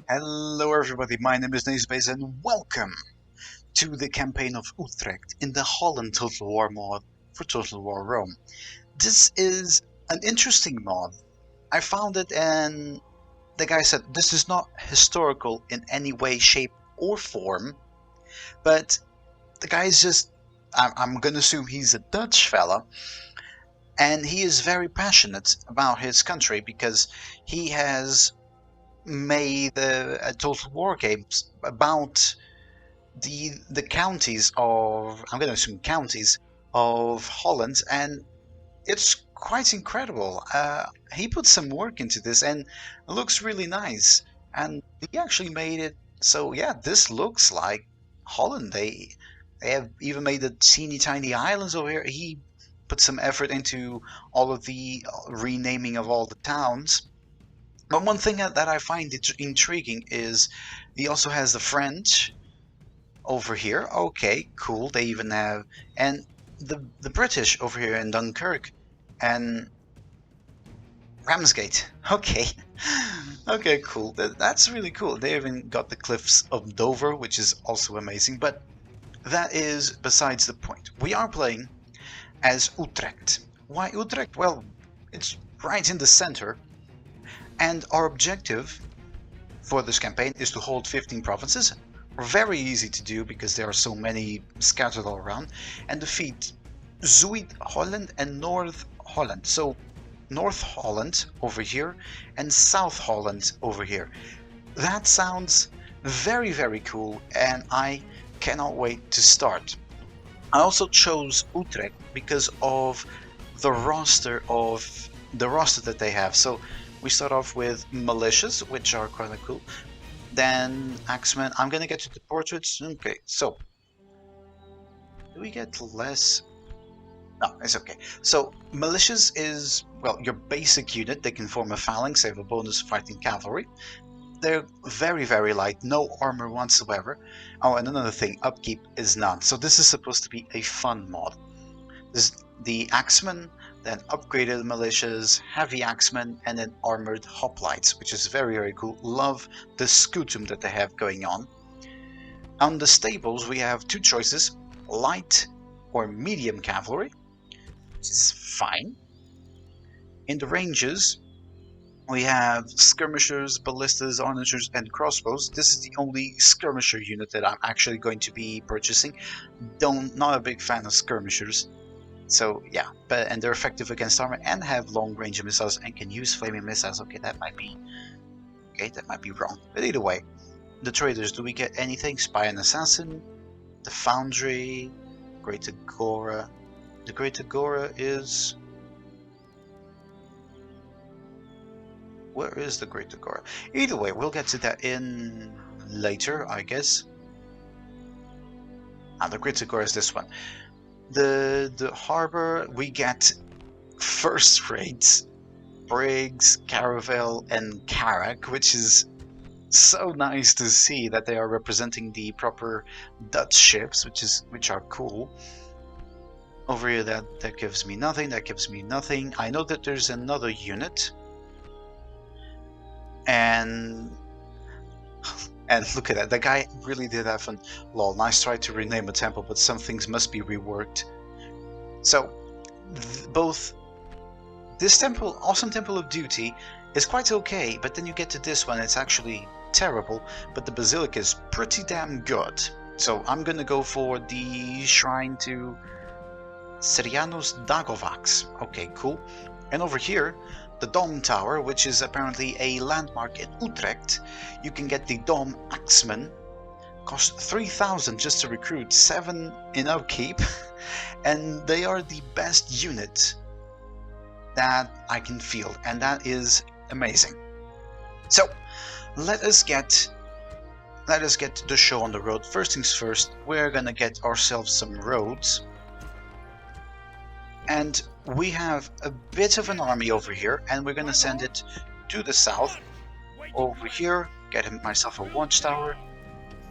Hello everybody, my name is Nacebass and welcome to the campaign of Utrecht in the Holland Total War mod for Total War Rome. This is an interesting mod. I found it and the guy said this is not historical in any way, shape or form, but the guy is just, I'm gonna assume he's a Dutch fella, and he is very passionate about his country because he has made a Total War game about the counties of, I'm going to assume counties of Holland, and it's quite incredible. He put some work into this and it looks really nice, and he actually made it so yeah, this looks like Holland. They have even made the teeny tiny islands over here. He put some effort into all of the renaming of all the towns. But one thing that I find intriguing is he also has the French over here. Okay, cool. They even have, and the British over here in Dunkirk and Ramsgate. Okay, okay, cool. That's really cool. They even got the cliffs of Dover, which is also amazing. But that is besides the point. We are playing as Utrecht. Why Utrecht? Well, it's right in the center, and our objective for this campaign is to hold 15 provinces. Very easy to do because there are so many scattered all around, and defeat Zuid Holland and North Holland. So North Holland over here and South Holland over here. That sounds very, very cool, and I cannot wait to start. I also chose Utrecht because of the roster that they have. So we start off with militias, which are kind of cool. Then Axemen. I'm gonna get to the portraits. Okay, so do we get less? No, it's okay. So militias is, well, your basic unit. They can form a phalanx. They have a bonus fighting cavalry. They're very, very light, no armor whatsoever. Oh, and another thing, upkeep is none. So this is supposed to be a fun mod. This is the Axemen, then upgraded militias, heavy axemen, and then armored hoplites, which is very, very cool. Love the scutum that they have going on. On the stables, we have two choices, light or medium cavalry, which is fine. In the ranges, we have skirmishers, ballistas, archers, and crossbows. This is the only skirmisher unit that I'm actually going to be purchasing. Not a big fan of skirmishers. So yeah, and they're effective against armor and have long range missiles and can use flaming missiles. Okay, that might be wrong. But either way, the traders, do we get anything? Spy and assassin, the foundry, Great Agora. The Great Agora is, where is the Great Agora? Either way, we'll get to that in later, I guess. The Great Agora is this one. The harbor, we get first rates Briggs, Caravel, and Carrack, which is so nice to see that they are representing the proper Dutch ships, which are cool. Over here, that gives me nothing. That gives me nothing. I know that there's another unit, and look at that, the guy really did have fun. Lol, nice try to rename a temple, but some things must be reworked. So, both this temple, Awesome Temple of Duty, is quite okay, but then you get to this one, it's actually terrible, but the Basilica is pretty damn good. So I'm gonna go for the Shrine to Serianos Dagovax. Okay, cool. And over here, the Dom Tower, which is apparently a landmark in Utrecht. You can get the Dom Axemen. Cost 3,000 just to recruit, 7 in upkeep, and they are the best unit that I can field, and that is amazing. So let us get the show on the road. First things first, we're gonna get ourselves some roads. And we have a bit of an army over here, and we're gonna send it to the south. Over here, get myself a watchtower.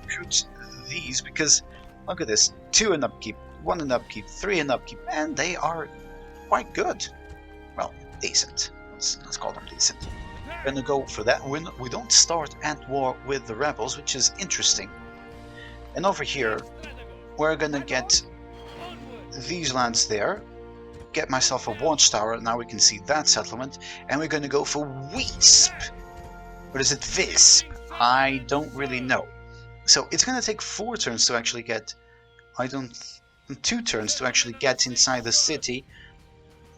Shoot these, because look at this, 2 in upkeep, 1 in upkeep, 3 in upkeep, and they are quite good. Well, decent. Let's call them decent. gonna go for that. We don't start at war with the rebels, which is interesting. And over here, we're gonna get these lands there, get myself a watchtower. Now we can see that settlement, and we're gonna go for Wisp. Or is it Visp? I don't really know. So it's gonna take 4 turns to actually get. 2 turns to actually get inside the city,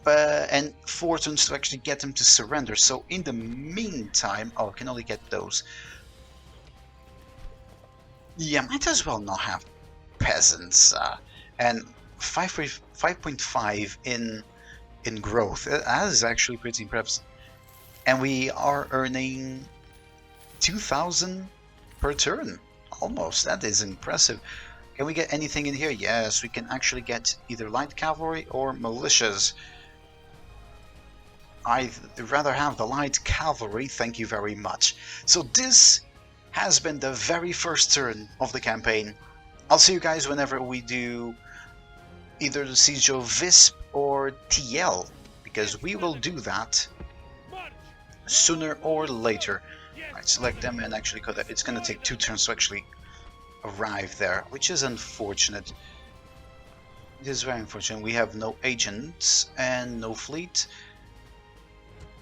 and 4 turns to actually get them to surrender. So in the meantime, I can only get those. Yeah, might as well not have peasants. And 5.5 in growth. That is actually pretty impressive. And we are earning 2,000 per turn. Almost. That is impressive. Can we get anything in here? Yes, we can actually get either light cavalry or militias. I'd rather have the light cavalry, thank you very much. So this has been the very first turn of the campaign. I'll see you guys whenever we do either the Siege of Visp or TL, because we will do that sooner or later. Right, select them and actually it's going to take 2 turns to actually arrive there, which is unfortunate. It is very unfortunate. We have no agents and no fleet.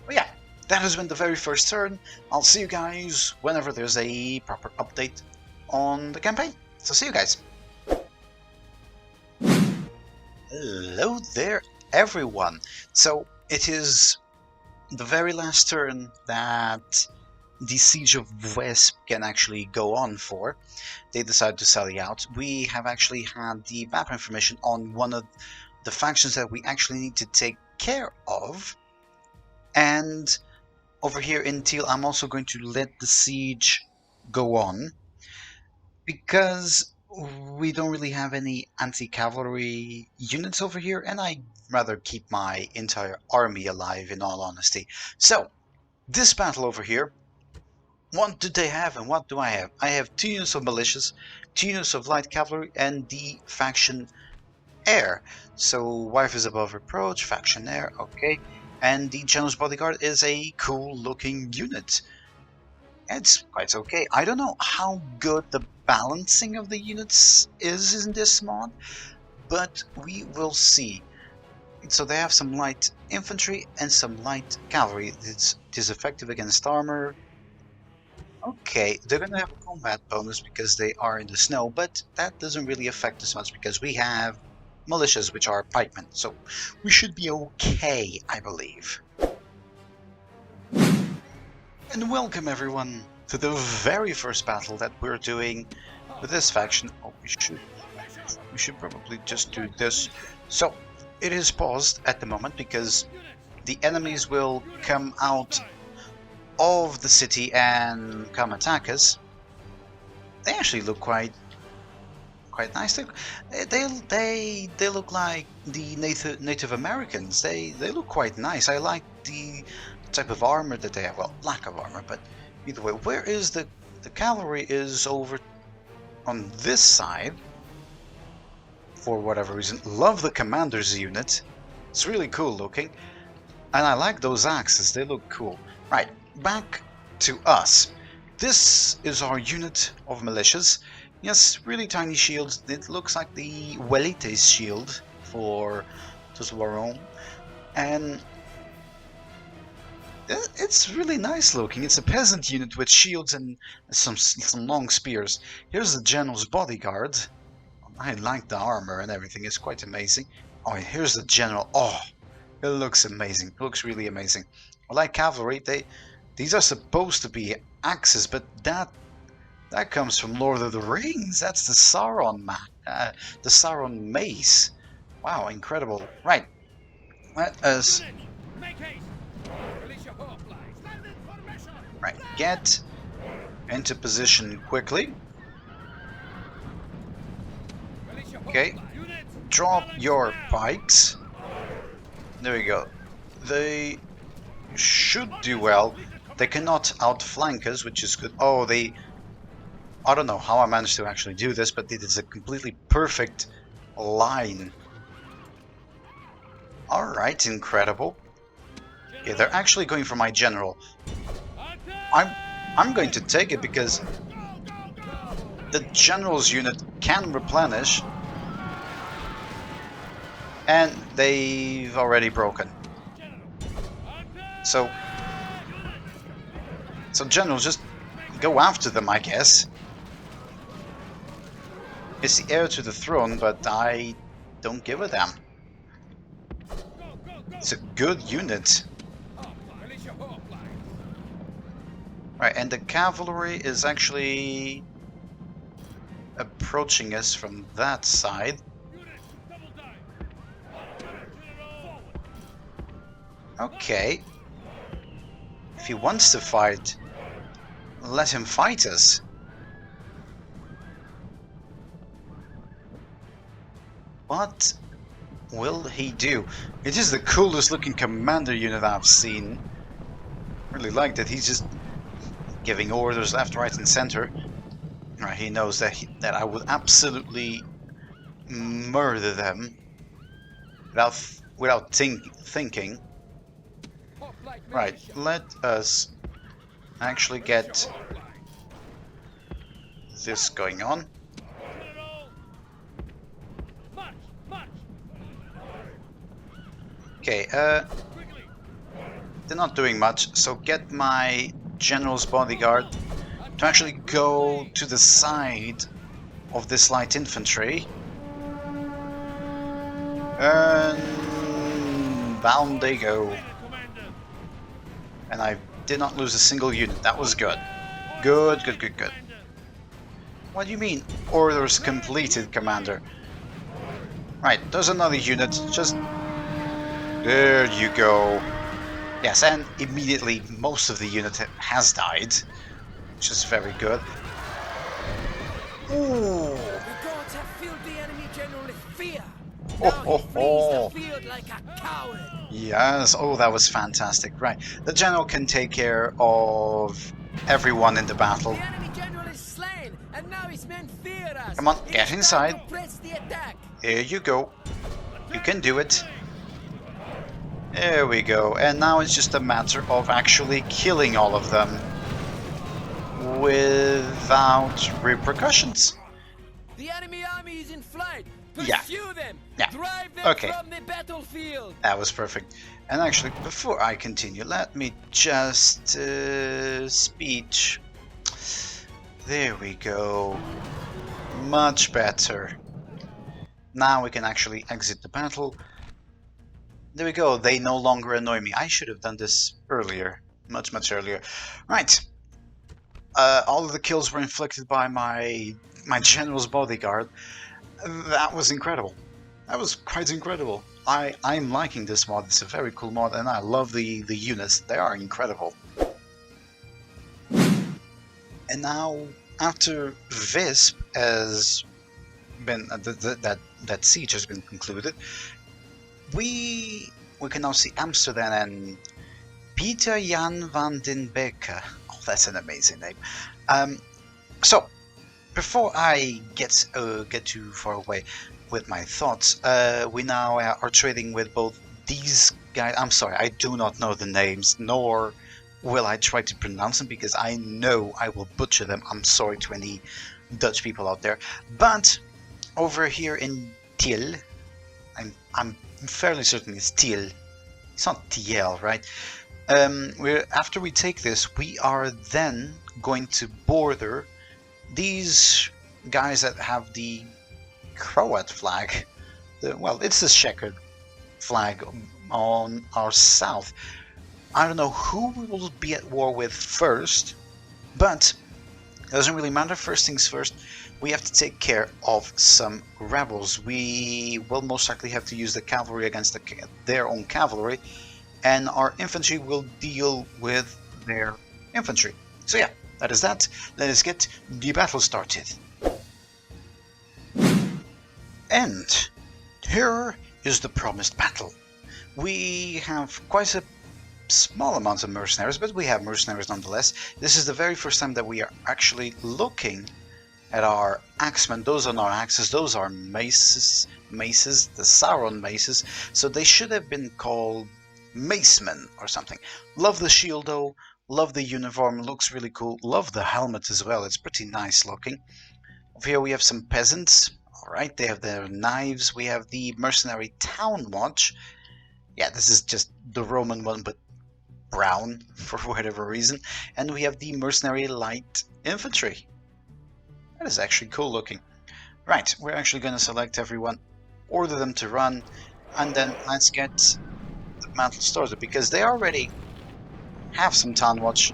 But yeah, that has been the very first turn. I'll see you guys whenever there's a proper update on the campaign. So see you guys. Hello there, everyone. So it is the very last turn that the Siege of Wisp can actually go on for. They decided to sally out. We have actually had the map information on one of the factions that we actually need to take care of. And over here in Teal, I'm also going to let the siege go on, because we don't really have any anti-cavalry units over here, and I'd rather keep my entire army alive, in all honesty. So, this battle over here, what do they have and what do I have? I have 2 units of militias, 2 units of light cavalry, and the faction air. So wife is above reproach, faction air, okay. And the general's bodyguard is a cool looking unit. It's quite okay. I don't know how good the balancing of the units is in this mod, but we will see. So they have some light infantry and some light cavalry. It is effective against armor. Okay, they're gonna have a combat bonus because they are in the snow, but that doesn't really affect us much because we have militias, which are pikemen, so we should be okay, I believe. And welcome everyone to the very first battle that we're doing with this faction. Oh, we should probably just do this. So it is paused at the moment because the enemies will come out of the city and come attack us. They actually look quite nice. They look like the Native Americans. They look quite nice. I like the type of armor that they have. Well, lack of armor, but either way. Where is the cavalry? Is over on this side for whatever reason. Love the commander's unit. It's really cool looking, and I like those axes. They look cool. Right, back to us. This is our unit of militias. Yes, really tiny shields. It looks like the Welite's shield for Tusularon, and it's really nice looking. It's a peasant unit with shields and some long spears. Here's the general's bodyguard. I like the armor and everything. It's quite amazing. Oh, here's the general. Oh, it looks amazing. It looks really amazing. I like cavalry. These are supposed to be axes, but that comes from Lord of the Rings. That's the Sauron the Sauron mace. Wow, incredible. Right. Let us get into position quickly. Okay. Drop your pikes. There we go. They should do well. They cannot outflank us, which is good. Oh, I don't know how I managed to actually do this, but it is a completely perfect line. Alright, incredible. Yeah, they're actually going for my general. I'm going to take it because the general's unit can replenish, and they've already broken. So general, just go after them, I guess. It's the heir to the throne, but I don't give a damn. It's a good unit. Right, and the cavalry is actually approaching us from that side. Okay. If he wants to fight, let him fight us. What will he do? It is the coolest looking commander unit I've seen. Really like that he's just giving orders left, right and center. Right, he knows that I would absolutely murder them without thinking. Right, let us actually get this going on. Okay, they're not doing much, so get my general's bodyguard to actually go to the side of this light infantry. And down they go. And I did not lose a single unit. That was good. Good. What do you mean? Orders completed, Commander. Right, there's another unit. Just... there you go. Yes, and immediately most of the unit has died. Which is very good. Ooh! The gods have filled the enemy general with fear. Oh. The field like a coward. Yes, oh, that was fantastic. Right, the general can take care of everyone in the battle. The enemy general is slain, and now his men fear us. Come on, get inside. Press the attack. Here you go. You can do it. There we go. And now it's just a matter of actually killing all of them without repercussions. The enemy army is in flight. Yeah. Pursue them. Yeah. Drive them Okay. from the battlefield. That was perfect. And actually, before I continue, let me just speech. There we go. Much better. Now we can actually exit the battle. There we go. They no longer annoy me. I should have done this earlier. Much earlier. Right. All of the kills were inflicted by my general's bodyguard. That was incredible. That was quite incredible. I'm liking this mod. It's a very cool mod, and I love the units. They are incredible. And now, after Visp has been that siege has been concluded, we can now see Amsterdam and Peter Jan van den Beeke. Oh, that's an amazing name. So, before I get too far away with my thoughts, we now are trading with both these guys. I'm sorry, I do not know the names, nor will I try to pronounce them because I know I will butcher them. I'm sorry to any Dutch people out there. But over here in Tiel, I'm fairly certain it's Tiel. It's not TL, right? After we take this, we are then going to border these guys that have the Croat flag. Well, it's the checkered flag on our south. I don't know who we will be at war with first, but it doesn't really matter. First things first, we have to take care of some rebels. We will most likely have to use the cavalry against their own cavalry, and our infantry will deal with their infantry. So yeah, that is that. Let us get the battle started. And here is the promised battle. We have quite a small amount of mercenaries, but we have mercenaries nonetheless. This is the very first time that we are actually looking at our axemen. Those are not axes, those are maces, the Sauron maces. So they should have been called macemen or something. Love the shield though, Love the uniform, looks really cool. Love the helmet as well, it's pretty nice looking. Over here we have some peasants. Alright, they have their knives. We have the mercenary town watch. Yeah, this is just the Roman one, but brown for whatever reason. And we have the mercenary light infantry. That is actually cool looking. Right, we're actually going to select everyone, order them to run, and then let's get the mantle started, because they already have some town watch.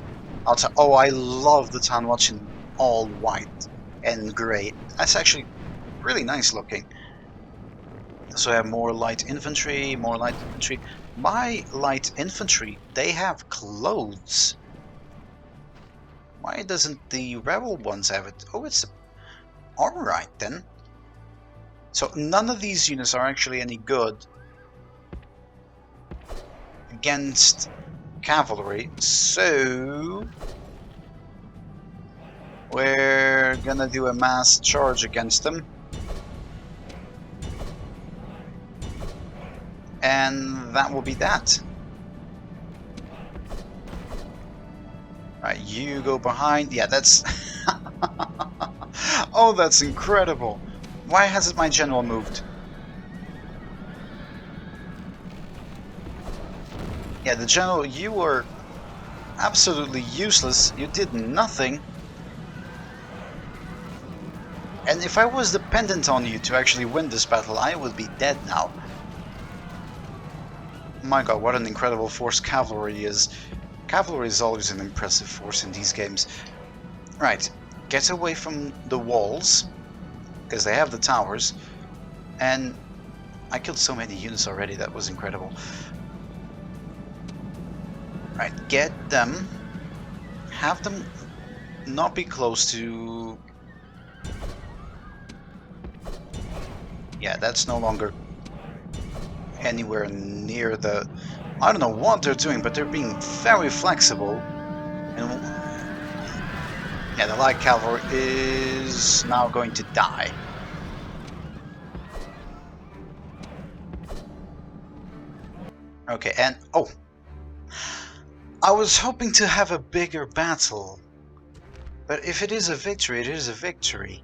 Oh, I love the town watch in all white and grey. That's actually really nice looking. So I have more light infantry, more light infantry. My light infantry, they have clothes. Why doesn't the rebel ones have it? Oh, it's alright then. So none of these units are actually any good against cavalry, so we're gonna do a mass charge against them. And that will be that. Right, you go behind. Yeah, that's... Oh, that's incredible. Why hasn't my general moved? Yeah, the general, you were absolutely useless. You did nothing. And if I was dependent on you to actually win this battle, I would be dead now. My god, what an incredible force cavalry is. Cavalry is always an impressive force in these games. Right, get away from the walls, because they have the towers. And I killed so many units already, that was incredible. Right, get them. Have them not be close to... Yeah, that's no longer anywhere near the... I don't know what they're doing, but they're being very flexible. And yeah, the light cavalry is now going to die. Okay, and oh, I was hoping to have a bigger battle, but if it is a victory, it is a victory.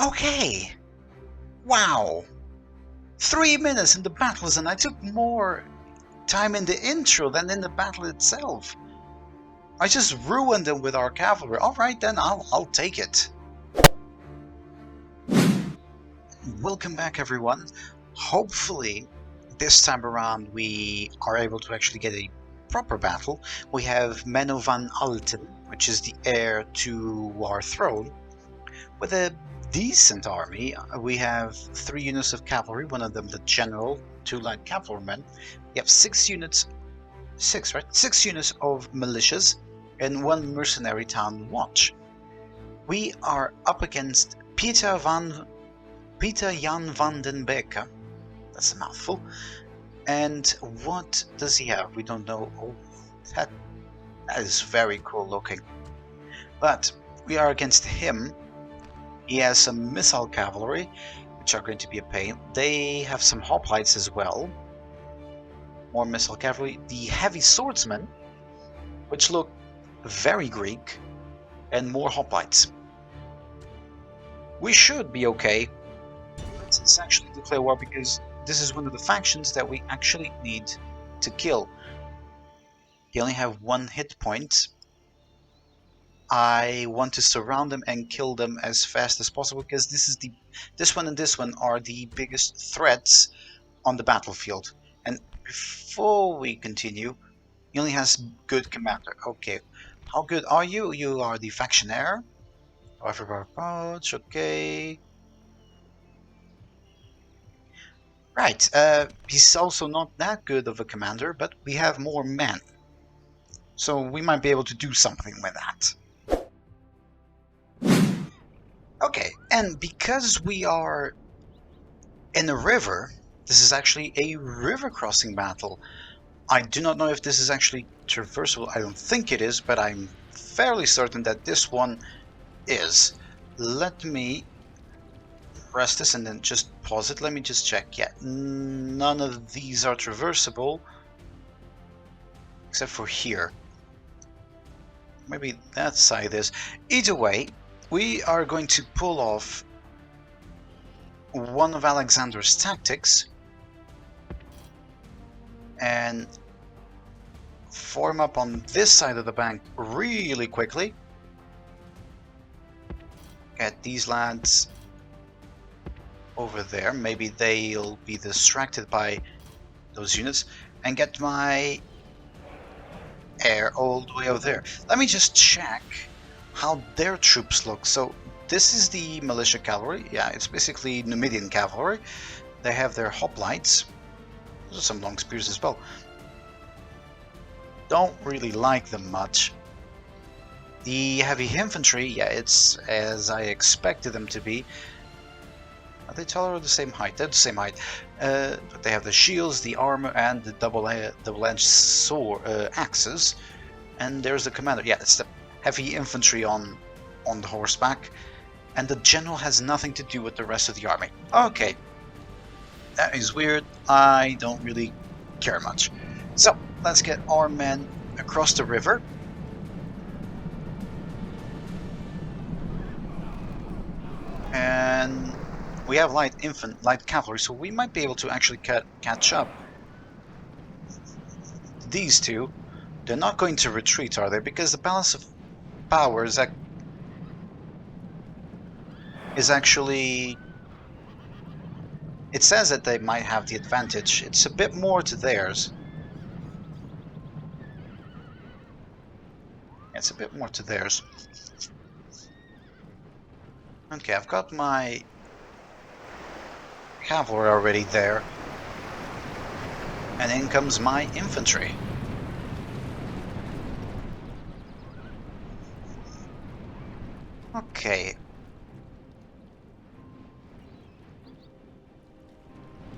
Okay, wow. 3 minutes in the battles, and I took more time in the intro than in the battle itself. I just ruined them with our cavalry. Alright then, I'll take it. Welcome back everyone. Hopefully this time around we are able to actually get a proper battle. We have Menno van Alten, which is the heir to our throne, with a decent army. We have 3 units of cavalry, one of them the general, 2 light cavalrymen. We have 6 units, 6 units of militias, and 1 mercenary town watch. We are up against Peter Jan van den Beke. That's a mouthful. And what does he have? We don't know. Oh, that is very cool looking. But we are against him. He has some missile cavalry, which are going to be a pain. They have some hoplites as well. More missile cavalry. The heavy swordsmen, which look very Greek, and more hoplites. We should be okay. Let's actually declare war, because this is one of the factions that we actually need to kill. They only have 1 hit point. I want to surround them and kill them as fast as possible, because this one and this one are the biggest threats on the battlefield. And before we continue, he only has good commander. Okay, how good are you? You are the faction heir. However, okay. Right, he's also not that good of a commander, but we have more men. So we might be able to do something with that. Okay, and because we are in a river, this is actually a river crossing battle. I do not know if this is actually traversable. I don't think it is, but I'm fairly certain that this one is. Let me press this and then just pause it. Let me just check. Yeah, none of these are traversable. except for here. Maybe that side is. Either way, we are going to pull off one of Alexander's tactics and form up on this side of the bank really quickly. Get these lads over there. Maybe they'll be distracted by those units, and get my air all the way over there. Let me just check how their troops look. So this is the Militia Cavalry. Yeah, it's basically Numidian cavalry. They have their hoplites. Those are some long spears as well. Don't really like them much. The heavy infantry, yeah, it's as I expected them to be. Are they taller or the same height? They're the same height. But they have the shields, the armor, and the double-edged sword axes. And there's the commander. Yeah, it's the heavy infantry on the horseback. And the general has nothing to do with the rest of the army. Okay. That is weird. I don't really care much. So, let's get our men across the river. And we have light cavalry, so we might be able to actually catch up. These two, they're not going to retreat, are they? Because the balance of power is actually... It says that they might have the advantage. It's a bit more to theirs. It's a bit more to theirs. Okay, I've got my cavalry already there. And in comes my infantry. Okay.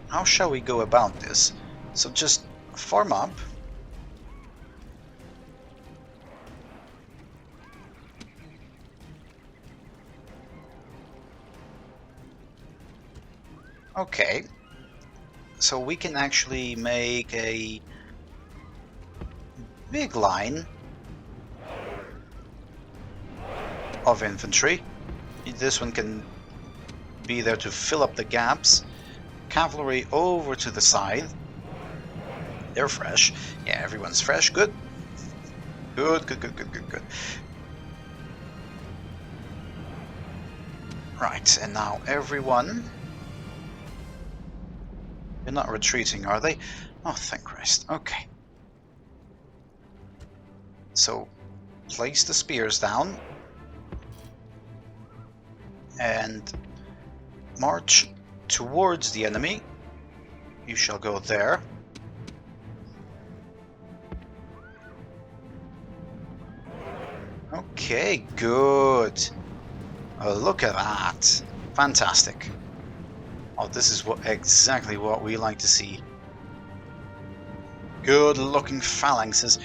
How shall we go about this? So just form up. Okay. So we can actually make a big line of infantry. This one can be there to fill up the gaps. Cavalry over to the side. They're fresh. Yeah, everyone's fresh. Good. Good. Right, and now everyone... They're not retreating, are they? Oh, thank Christ. Okay. So, place the spears down. And march towards the enemy. You shall go there. Okay, good. Oh, look at that. Fantastic. Oh, this is exactly what we like to see. Good looking phalanxes.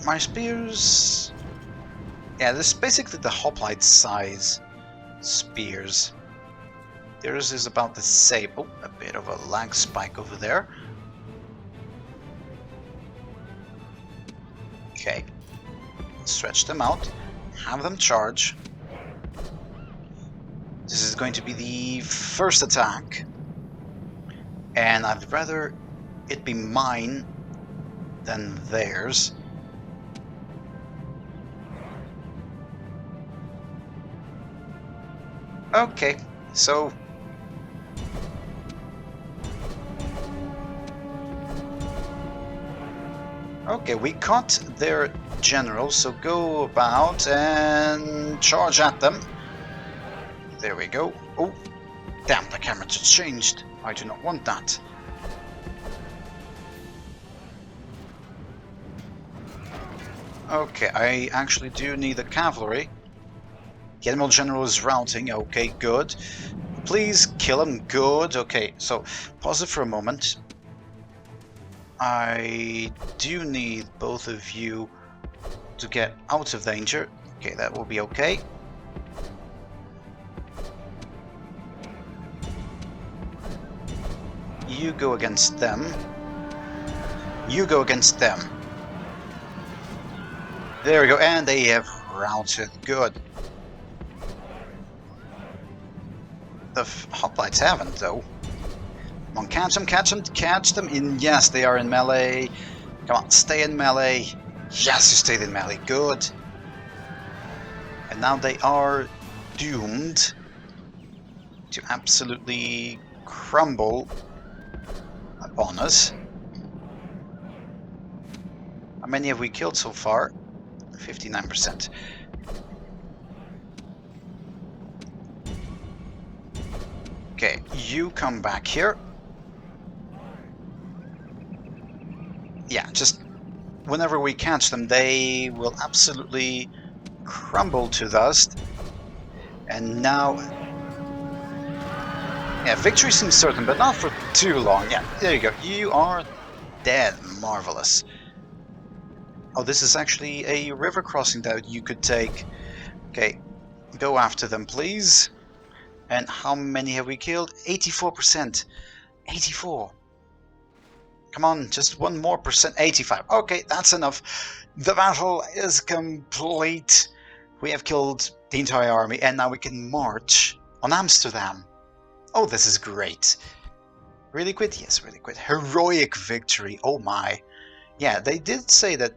My spears... Yeah, this is basically the hoplite size spears. Theirs is about the same. Oh, a bit of a lag spike over there. Okay. Stretch them out. Have them charge. This is going to be the first attack. And I'd rather it be mine than theirs. Okay, so... Okay, we caught their general, so go about and charge at them. There we go. Oh, damn, the camera just changed. I do not want that. Okay, I actually do need the cavalry. The Admiral General is routing. Okay, good. Please kill him. Good. Okay, so pause it for a moment. I do need both of you to get out of danger. Okay, that will be okay. You go against them. You go against them. There we go, and they have routed. Good. The hoplites haven't, though. Come on, catch them, catch them, catch them. Yes, they are in melee. Come on, stay in melee. Yes, you stayed in melee. Good. And now they are doomed to absolutely crumble upon us. How many have we killed so far? 59%. Okay, you come back here. Yeah, just whenever we catch them, they will absolutely crumble to dust. And now... yeah, victory seems certain, but not for too long. Yeah, there you go. You are dead. Marvelous. Oh, this is actually a river crossing that you could take. Okay, go after them, please. And how many have we killed? 84%. 84. Come on, just one more percent. 85. Okay, that's enough. The battle is complete. We have killed the entire army, and now we can march on Amsterdam. Oh, this is great. Really quit? Yes, really quit. Heroic victory. Oh my. Yeah, they did say that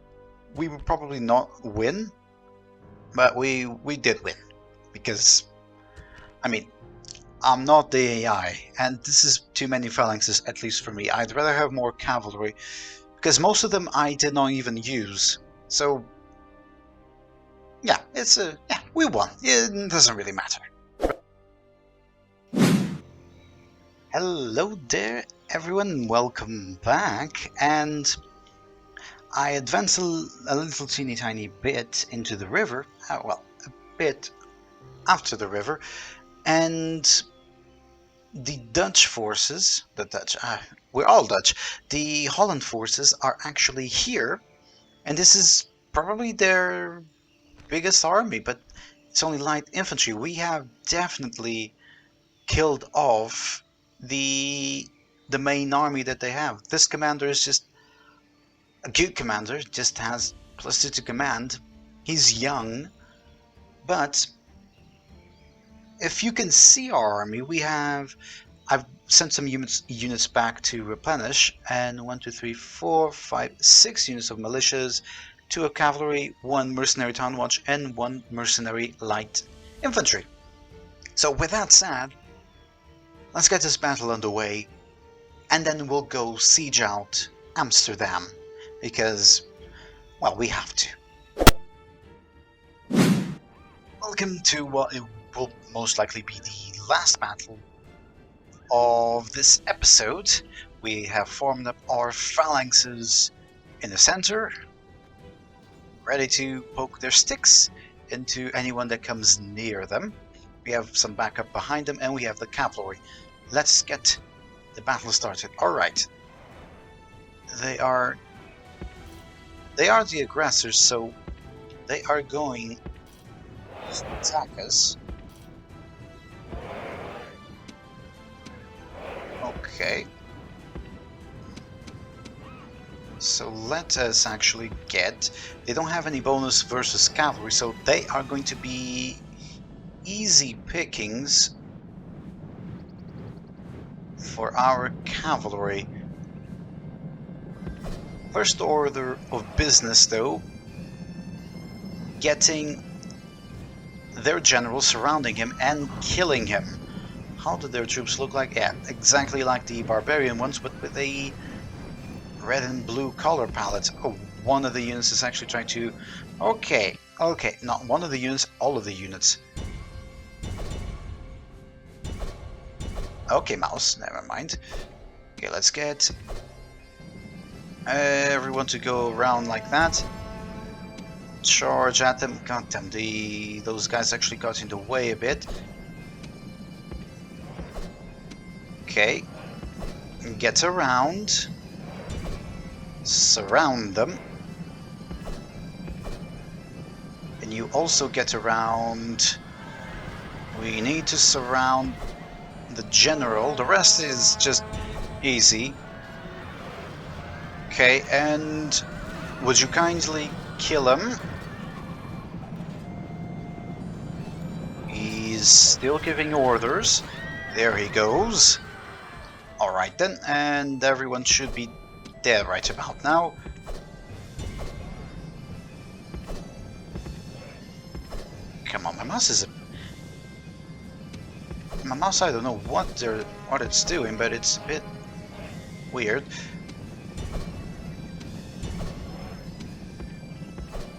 we would probably not win, but we did win. Because, I mean, I'm not the AI, and this is too many phalanxes, at least for me. I'd rather have more cavalry, because most of them I did not even use. So, yeah, yeah, we won. It doesn't really matter. Hello there, everyone. Welcome back. And I advanced a little teeny tiny bit into the river. Well, a bit after the river. And the Dutch forces, we're all Dutch, the Holland forces are actually here, and this is probably their biggest army, but it's only light infantry. We have definitely killed off the main army that they have. This commander is just a good commander, just has +2 to command. He's young, but if you can see our army, I've sent some units back to replenish, and 1, 2, 3, 4, 5, 6 units of militias, 2 of cavalry, 1 mercenary town watch, and 1 mercenary light infantry. So with that said, let's get this battle underway, and then we'll go siege out Amsterdam, because, well, we have to. Welcome to what will most likely be the last battle of this episode. We have formed up our phalanxes in the center, ready to poke their sticks into anyone that comes near them. We have some backup behind them, and we have the cavalry. Let's get the battle started. Alright. They are the aggressors, so they are going to attack us. Okay. So let us actually get... they don't have any bonus versus cavalry, so they are going to be easy pickings for our cavalry. First order of business, though, getting their general, surrounding him and killing him. How do their troops look like? Yeah, exactly like the barbarian ones, but with a red and blue color palette. Oh, one of the units is actually trying to... Okay, not one of the units, all of the units. Okay, mouse, never mind. Okay, let's get everyone to go around like that. Charge at them. God damn, those guys actually got in the way a bit. Okay. Get around. Surround them. And you also get around. We need to surround the general. The rest is just easy. Okay, and would you kindly kill him? He's still giving orders. There he goes. Alright then, and everyone should be dead right about now. Come on, my mouse is my mouse, I don't know what it's doing, but it's a bit weird.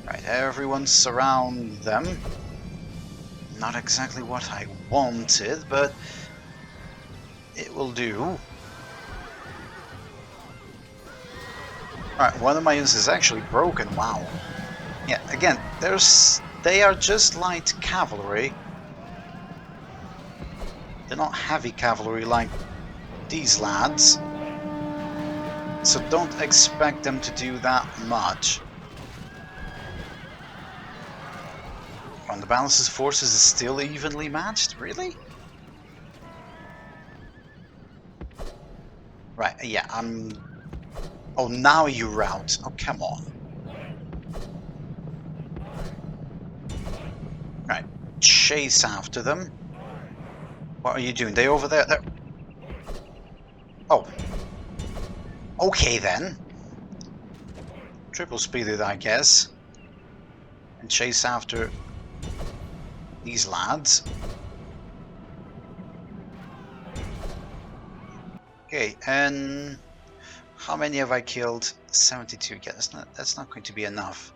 Right, everyone surround them. Not exactly what I wanted, but it will do. Alright, one of my units is actually broken, wow. Yeah, again, they are just light cavalry. They're not heavy cavalry like these lads. So don't expect them to do that much. On the balance's forces is still evenly matched? Really? Right, yeah, Oh, now you rout. Oh, come on. Right, chase after them. What are you doing? They over there? They're... Oh. Okay then. Triple speeded, I guess. And chase after these lads. Okay, and how many have I killed? 72. Yeah, that's not going to be enough.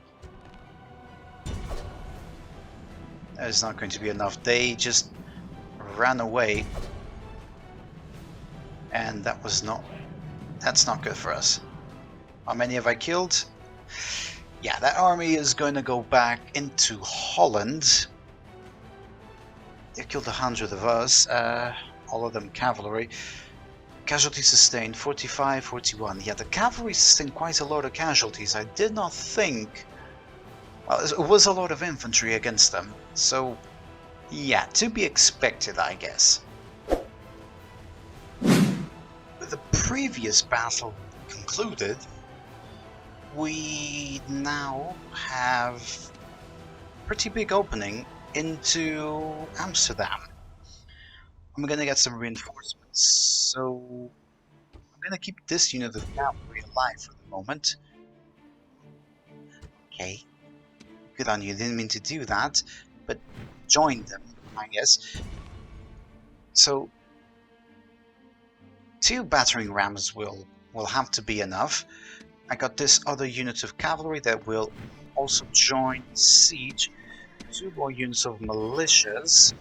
That is not going to be enough. They just ran away, and that's not good for us. How many have I killed? Yeah, that army is going to go back into Holland. They killed 100 of us, all of them cavalry. Casualties sustained 45, 41. Yeah, the cavalry sustained quite a lot of casualties. I did not think... Well, it was a lot of infantry against them, so yeah, to be expected, I guess. With the previous battle concluded, we now have a pretty big opening into Amsterdam. I'm gonna get some reinforcements, so I'm gonna keep this unit of cavalry alive for the moment. Okay, good on you, didn't mean to do that, but join them, I guess. So 2 battering rams will have to be enough. I got this other unit of cavalry that will also join siege. 2 more units of militias.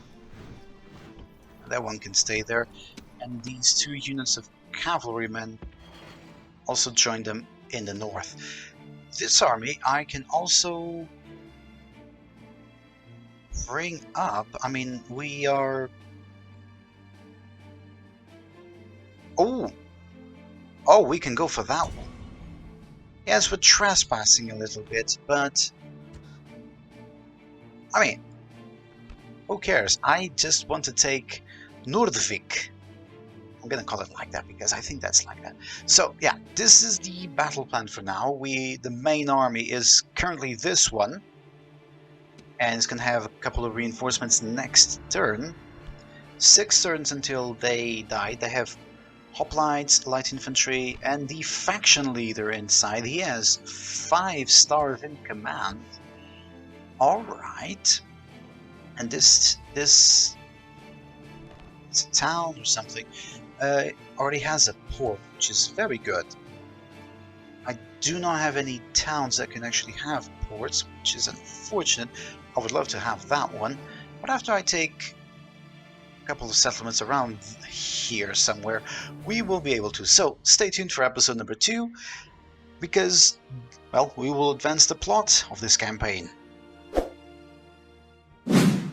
That one can stay there. And these 2 units of cavalrymen also join them in the north. This army I can also bring up. I mean, we are... Oh, we can go for that one. Yes, we're trespassing a little bit, but... I mean, who cares? I just want to take Noordvik. I'm gonna call it like that because I think that's like that. So yeah, this is the battle plan for now. The main army is currently this one, and it's gonna have a couple of reinforcements next turn. 6 turns until they die. They have hoplites, light infantry, and the faction leader inside. He has 5 stars in command. All right, and this it's a town or something. Already has a port, which is very good. I do not have any towns that can actually have ports, which is unfortunate. I would love to have that one, but after I take a couple of settlements around here somewhere, we will be able to. So stay tuned for episode number 2, because, well, we will advance the plot of this campaign.